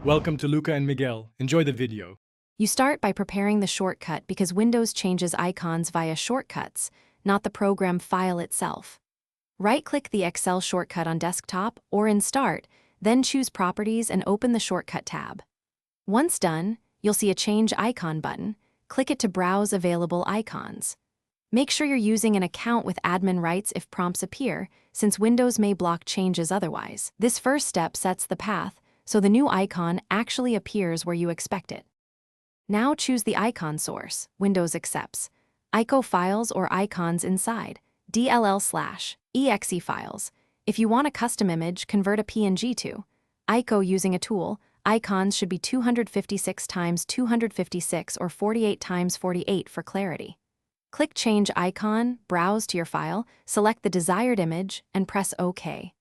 Welcome to Luca and Miguel. Enjoy the video. You start by preparing the shortcut because Windows changes icons via shortcuts, not the program file itself. Right-click the Excel shortcut on desktop or in Start, then choose Properties and open the Shortcut tab. Once done, you'll see a Change Icon button. Click it to browse available icons. Make sure you're using an account with admin rights if prompts appear, since Windows may block changes otherwise. This first step sets the path, so the new icon actually appears where you expect it. Now choose the icon source, Windows accepts, ICO files or icons inside, DLL/exe files. If you want a custom image, convert a PNG to ICO using a tool. Icons should be 256 times 256 or 48 times 48 for clarity. Click Change Icon, browse to your file, select the desired image, and press OK.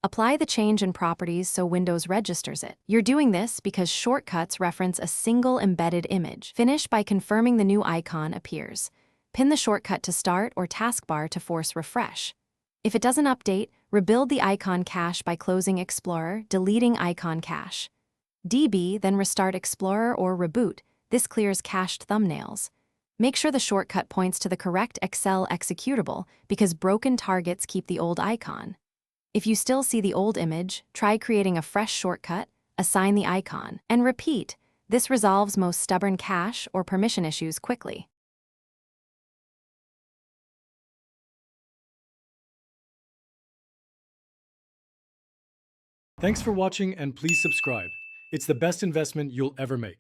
Apply the change in Properties so Windows registers it. You're doing this because shortcuts reference a single embedded image. Finish by confirming the new icon appears. Pin the shortcut to Start or Taskbar to force refresh. If it doesn't update, rebuild the icon cache by closing Explorer, deleting icon cache. DB, then restart Explorer or reboot. This clears cached thumbnails. Make sure the shortcut points to the correct Excel executable because broken targets keep the old icon. If you still see the old image, try creating a fresh shortcut, assign the icon, and repeat. This resolves most stubborn cache or permission issues quickly. Thanks for watching and please subscribe. It's the best investment you'll ever make.